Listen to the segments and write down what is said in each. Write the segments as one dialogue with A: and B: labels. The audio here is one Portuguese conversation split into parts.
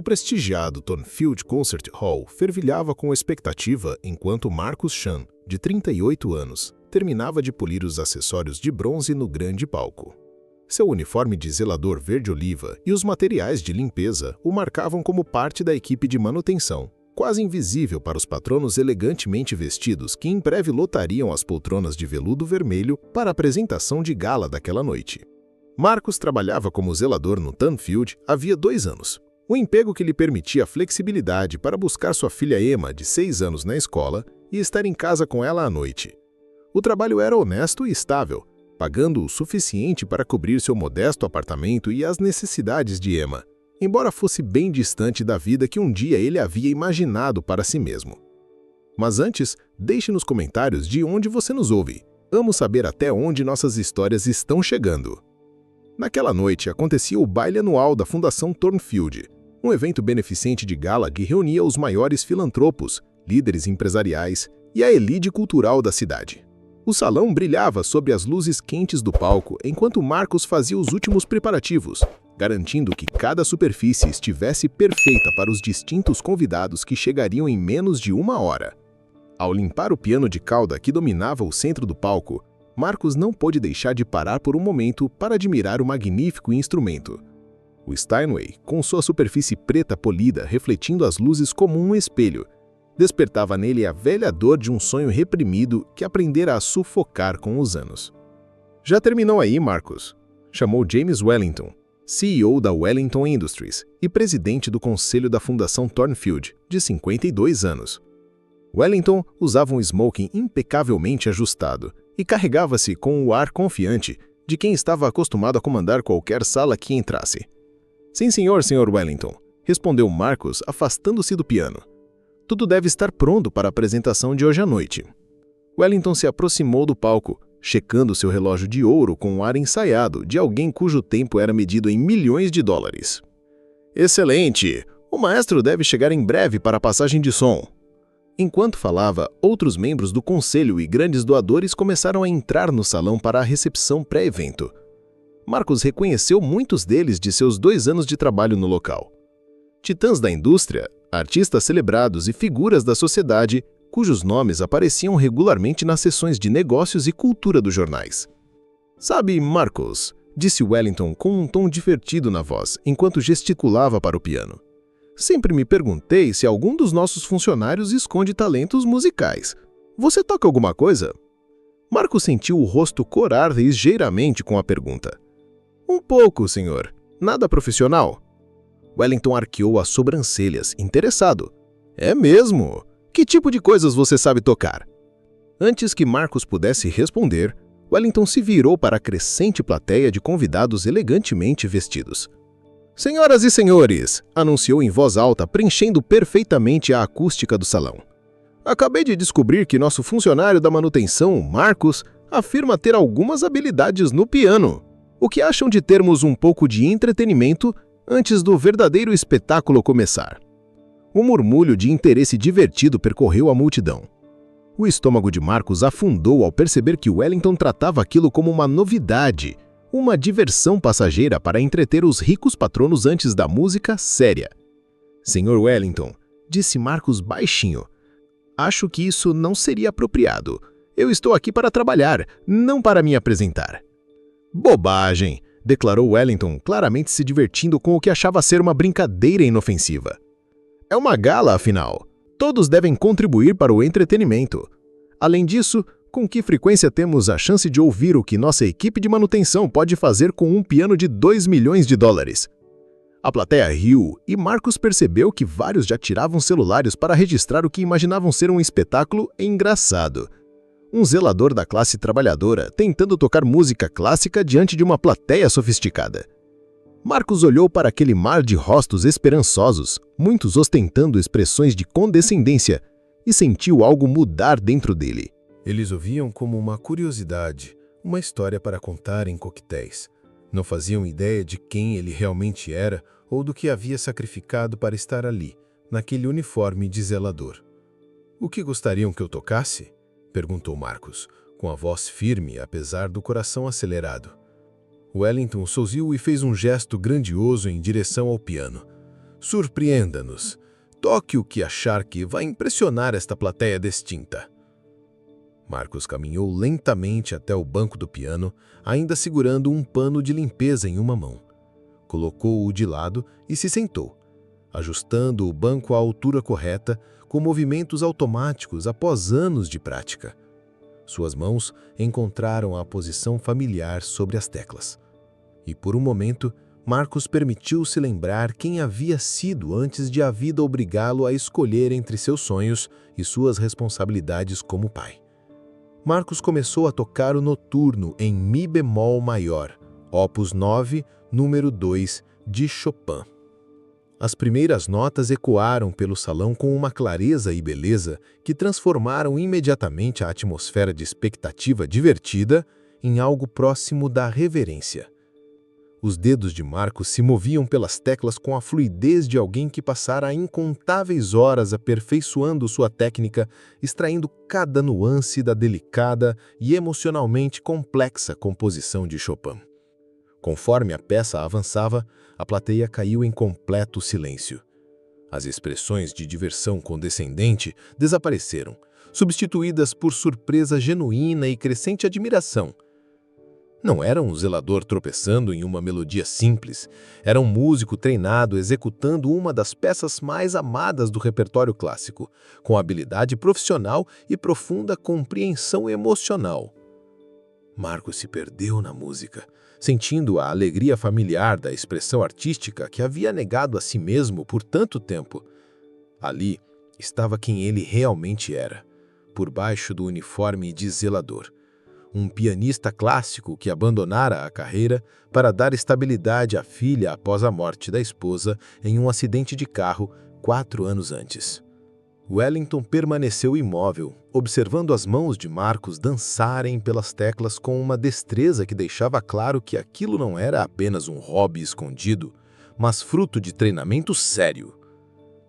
A: O prestigiado Thornfield Concert Hall fervilhava com expectativa enquanto Marcus Chan, de 38 anos, terminava de polir os acessórios de bronze no grande palco. Seu uniforme de zelador verde-oliva e os materiais de limpeza o marcavam como parte da equipe de manutenção, quase invisível para os patronos elegantemente vestidos que em breve lotariam as poltronas de veludo vermelho para a apresentação de gala daquela noite. Marcus trabalhava como zelador no Thornfield havia 2 anos. Um emprego que lhe permitia a flexibilidade para buscar sua filha Emma, de 6 anos, na escola e estar em casa com ela à noite. O trabalho era honesto e estável, pagando o suficiente para cobrir seu modesto apartamento e as necessidades de Emma, embora fosse bem distante da vida que um dia ele havia imaginado para si mesmo. Mas antes, deixe nos comentários de onde você nos ouve. Amo saber até onde nossas histórias estão chegando. Naquela noite acontecia o baile anual da Fundação Thornfield, um evento beneficente de gala que reunia os maiores filantropos, líderes empresariais e a elite cultural da cidade. O salão brilhava sob as luzes quentes do palco enquanto Marcus fazia os últimos preparativos, garantindo que cada superfície estivesse perfeita para os distintos convidados que chegariam em menos de 1 hora. Ao limpar o piano de cauda que dominava o centro do palco, Marcus não pôde deixar de parar por um momento para admirar o magnífico instrumento. O Steinway, com sua superfície preta polida refletindo as luzes como um espelho, despertava nele a velha dor de um sonho reprimido que aprendera a sufocar com os anos. "Já terminou aí, Marcus?", chamou James Wellington, CEO da Wellington Industries e presidente do conselho da Fundação Thornfield, de 52 anos. Wellington usava um smoking impecavelmente ajustado e carregava-se com o ar confiante de quem estava acostumado a comandar qualquer sala que entrasse. "Sim, senhor, Sr. Wellington", respondeu Marcus, afastando-se do piano. "Tudo deve estar pronto para a apresentação de hoje à noite." Wellington se aproximou do palco, checando seu relógio de ouro com um ar ensaiado de alguém cujo tempo era medido em milhões de dólares. "Excelente! O maestro deve chegar em breve para a passagem de som." Enquanto falava, outros membros do conselho e grandes doadores começaram a entrar no salão para a recepção pré-evento. Marcus reconheceu muitos deles de seus 2 anos de trabalho no local. Titãs da indústria, artistas celebrados e figuras da sociedade, cujos nomes apareciam regularmente nas seções de negócios e cultura dos jornais. "Sabe, Marcus", disse Wellington com um tom divertido na voz, enquanto gesticulava para o piano, "sempre me perguntei se algum dos nossos funcionários esconde talentos musicais. Você toca alguma coisa?" Marcus sentiu o rosto corar ligeiramente com a pergunta. "Um pouco, senhor. Nada profissional." Wellington arqueou as sobrancelhas, interessado. "É mesmo? Que tipo de coisas você sabe tocar?" Antes que Marcus pudesse responder, Wellington se virou para a crescente plateia de convidados elegantemente vestidos. "Senhoras e senhores", anunciou em voz alta, preenchendo perfeitamente a acústica do salão. "Acabei de descobrir que nosso funcionário da manutenção, Marcus, afirma ter algumas habilidades no piano. O que acham de termos um pouco de entretenimento antes do verdadeiro espetáculo começar?" Um murmúrio de interesse divertido percorreu a multidão. O estômago de Marcus afundou ao perceber que Wellington tratava aquilo como uma novidade, uma diversão passageira para entreter os ricos patronos antes da música séria. "Sr. Wellington", disse Marcus baixinho, "acho que isso não seria apropriado. Eu estou aqui para trabalhar, não para me apresentar." "Bobagem", declarou Wellington, claramente se divertindo com o que achava ser uma brincadeira inofensiva. "É uma gala, afinal. Todos devem contribuir para o entretenimento. Além disso, com que frequência temos a chance de ouvir o que nossa equipe de manutenção pode fazer com um piano de 2 milhões de dólares? A plateia riu e Marcus percebeu que vários já tiravam celulares para registrar o que imaginavam ser um espetáculo engraçado. Um zelador da classe trabalhadora tentando tocar música clássica diante de uma plateia sofisticada. Marcus olhou para aquele mar de rostos esperançosos, muitos ostentando expressões de condescendência, e sentiu algo mudar dentro dele. Eles o viam como uma curiosidade, uma história para contar em coquetéis. Não faziam ideia de quem ele realmente era ou do que havia sacrificado para estar ali, naquele uniforme de zelador. "O que gostariam que eu tocasse?", perguntou Marcus, com a voz firme, apesar do coração acelerado. Wellington sorriu e fez um gesto grandioso em direção ao piano.
B: Surpreenda-nos. Toque o que achar que vai impressionar esta plateia distinta. Marcos caminhou lentamente até o banco do piano, ainda segurando um pano de limpeza em uma mão. Colocou-o de lado e se sentou, ajustando o banco à altura correta, com movimentos automáticos após anos de prática. Suas mãos encontraram a posição familiar sobre as teclas. E por um momento, Marcos permitiu-se lembrar quem havia sido antes de a vida obrigá-lo a escolher entre seus sonhos e suas responsabilidades como pai. Marcos começou a tocar o noturno em Mi bemol maior, opus 9, número 2, de Chopin. As primeiras notas ecoaram pelo salão com uma clareza e beleza que transformaram imediatamente a atmosfera de expectativa divertida em algo próximo da reverência. Os dedos de Marcos se moviam pelas teclas com a fluidez de alguém que passara incontáveis horas aperfeiçoando sua técnica, extraindo cada nuance da delicada e emocionalmente complexa composição de Chopin. Conforme a peça avançava, a plateia caiu em completo silêncio. As expressões de diversão condescendente desapareceram, substituídas por surpresa genuína e crescente admiração. Não era um zelador tropeçando em uma melodia simples, era um músico treinado executando uma das peças mais amadas do repertório clássico, com habilidade profissional e profunda compreensão emocional. Marcos se perdeu na música, sentindo a alegria familiar da expressão artística que havia negado a si mesmo por tanto tempo. Ali estava quem ele realmente era, por baixo do uniforme de zelador. Um pianista clássico que abandonara a carreira para dar estabilidade à filha após a morte da esposa em um acidente de carro 4 anos antes. Wellington permaneceu imóvel, observando as mãos de Marcos dançarem pelas teclas com uma destreza que deixava claro que aquilo não era apenas um hobby escondido, mas fruto de treinamento sério.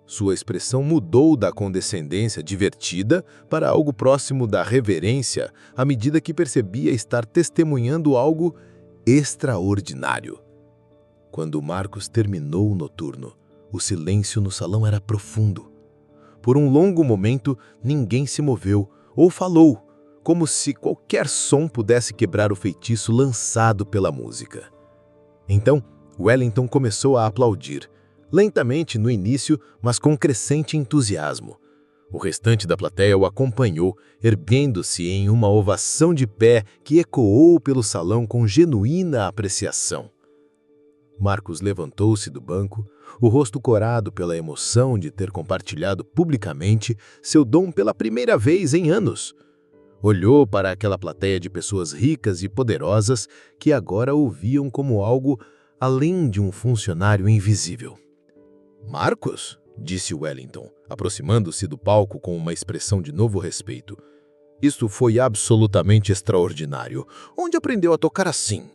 B: Sua expressão mudou da condescendência divertida para algo próximo da reverência à medida que percebia estar testemunhando algo extraordinário. Quando Marcos terminou o noturno, o silêncio no salão era profundo. Por um longo momento, ninguém se moveu ou falou, como se qualquer som pudesse quebrar o feitiço lançado pela música. Então, Wellington começou a aplaudir, lentamente no início, mas com crescente entusiasmo. O restante da plateia o acompanhou, erguendo-se em uma ovação de pé que ecoou pelo salão com genuína apreciação. Marcos levantou-se do banco, o rosto corado pela emoção de ter compartilhado publicamente seu dom pela primeira vez em anos. Olhou para aquela plateia de pessoas ricas e poderosas que agora ouviam como algo além de um funcionário invisível. "Marcos?", disse Wellington, aproximando-se do palco com uma expressão de novo respeito. "Isso foi absolutamente extraordinário. Onde aprendeu a tocar assim?"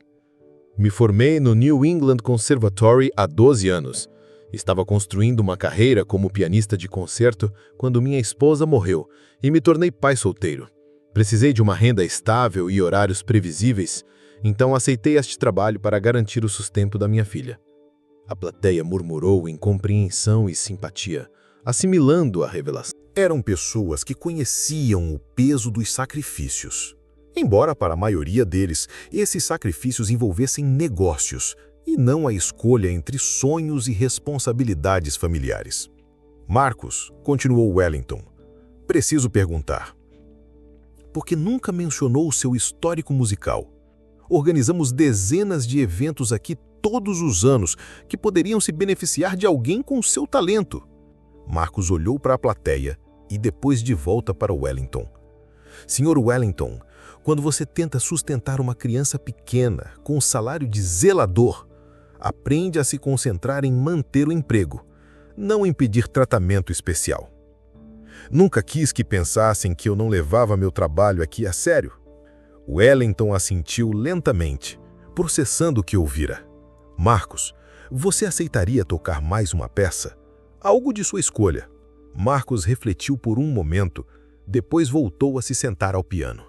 B: "Me formei no New England Conservatory há 12 anos. Estava construindo uma carreira como pianista de concerto quando minha esposa morreu e me tornei pai solteiro. Precisei de uma renda estável e horários previsíveis, então aceitei este trabalho para garantir o sustento da minha filha." A plateia murmurou em compreensão e simpatia, assimilando a revelação.
A: Eram pessoas que conheciam o peso dos sacrifícios. Embora para a maioria deles, esses sacrifícios envolvessem negócios e não a escolha entre sonhos e responsabilidades familiares. "Marcos", continuou Wellington, "preciso perguntar. Por que nunca mencionou o seu histórico musical? Organizamos dezenas de eventos aqui todos os anos que poderiam se beneficiar de alguém com seu talento." Marcos olhou para a plateia e depois de volta para Wellington. "Senhor Wellington, quando você tenta sustentar uma criança pequena com o salário de zelador, aprende a se concentrar em manter o emprego, não em pedir tratamento especial. Nunca quis que pensassem que eu não levava meu trabalho aqui a sério." Wellington assentiu lentamente, processando o que ouvira. "Marcos, você aceitaria tocar mais uma peça? Algo de sua escolha." Marcos refletiu por um momento, depois voltou a se sentar ao piano.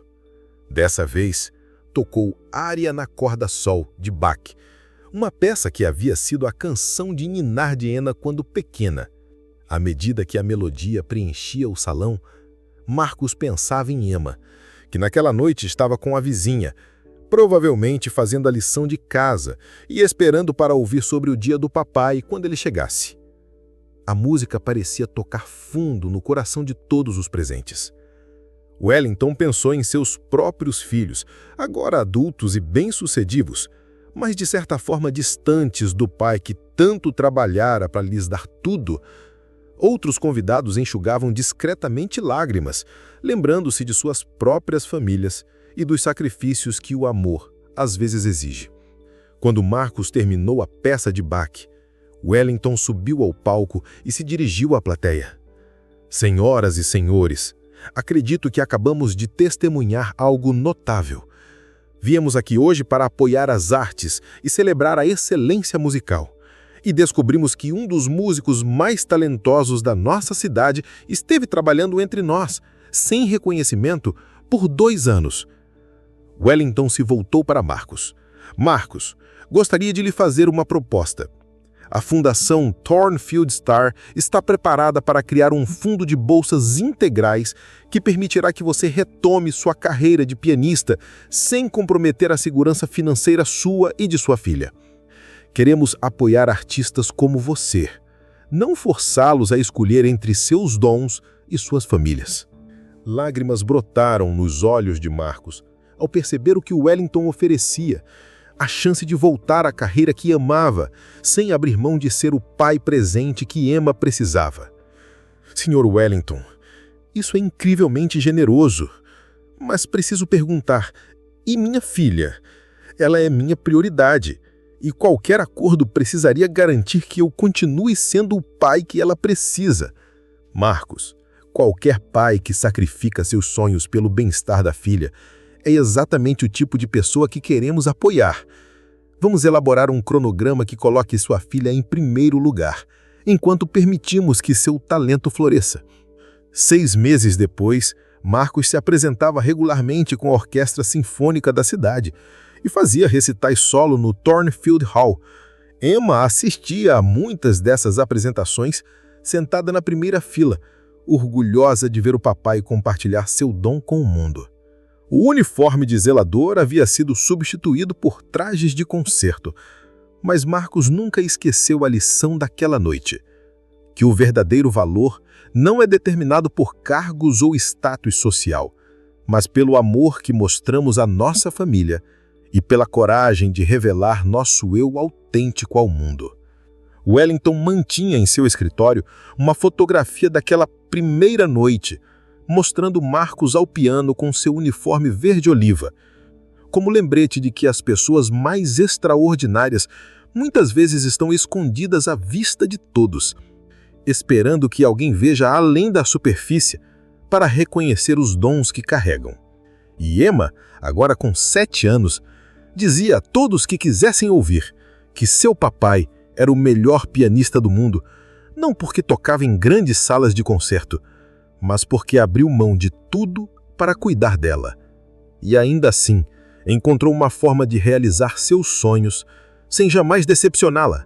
A: Dessa vez, tocou Ária na corda sol, de Bach,
B: uma peça que havia sido a canção de ninar de Emma quando pequena. À medida que a melodia preenchia o salão, Marcos pensava em Emma, que naquela noite estava com a vizinha, provavelmente fazendo a lição de casa e esperando para ouvir sobre o dia do papai quando ele chegasse. A música parecia tocar fundo no coração de todos os presentes. Wellington pensou em seus próprios filhos, agora adultos e bem-sucedidos, mas de certa forma distantes do pai que tanto trabalhara para lhes dar tudo. Outros convidados enxugavam discretamente lágrimas, lembrando-se de suas próprias famílias e dos sacrifícios que o amor às vezes exige. Quando Marcos terminou a peça de Bach, Wellington subiu ao palco e se dirigiu à plateia. Senhoras e senhores, acredito que acabamos de testemunhar algo notável. Viemos aqui hoje para apoiar as artes e celebrar a excelência musical. E descobrimos que um dos músicos mais talentosos da nossa cidade esteve trabalhando entre nós, sem reconhecimento, por 2 anos. Wellington se voltou para Marcos. Marcos, gostaria de lhe fazer uma proposta. A Fundação Thornfield Star está preparada para criar um fundo de bolsas integrais que permitirá que você retome sua carreira de pianista sem comprometer a segurança financeira sua e de sua filha. Queremos apoiar artistas como você, não forçá-los a escolher entre seus dons e suas famílias. Lágrimas brotaram nos olhos de Marcos ao perceber o que Wellington oferecia, a chance de voltar à carreira que amava, sem abrir mão de ser o pai presente que Emma precisava. Sr. Wellington, isso é incrivelmente generoso, mas preciso perguntar, e minha filha? Ela é minha prioridade, e qualquer acordo precisaria garantir que eu continue sendo o pai que ela precisa. Marcos, qualquer pai que sacrifica seus sonhos pelo bem-estar da filha é exatamente o tipo de pessoa que queremos apoiar. Vamos elaborar um cronograma que coloque sua filha em primeiro lugar, enquanto permitimos que seu talento floresça. 6 meses depois, Marcos se apresentava regularmente com a orquestra sinfônica da cidade e fazia recitais solo no Thornfield Hall. Emma assistia a muitas dessas apresentações sentada na primeira fila, orgulhosa de ver o papai compartilhar seu dom com o mundo. O uniforme de zelador havia sido substituído por trajes de concerto, mas Marcos nunca esqueceu a lição daquela noite, que o verdadeiro valor não é determinado por cargos ou status social, mas pelo amor que mostramos à nossa família e pela coragem de revelar nosso eu autêntico ao mundo. Wellington mantinha em seu escritório uma fotografia daquela primeira noite, mostrando Marcos ao piano com seu uniforme verde-oliva, como lembrete de que as pessoas mais extraordinárias muitas vezes estão escondidas à vista de todos, esperando que alguém veja além da superfície para reconhecer os dons que carregam. E Emma, agora com 7 anos, dizia a todos que quisessem ouvir que seu papai era o melhor pianista do mundo, não porque tocava em grandes salas de concerto, mas porque abriu mão de tudo para cuidar dela. E ainda assim, encontrou uma forma de realizar seus sonhos sem jamais decepcioná-la.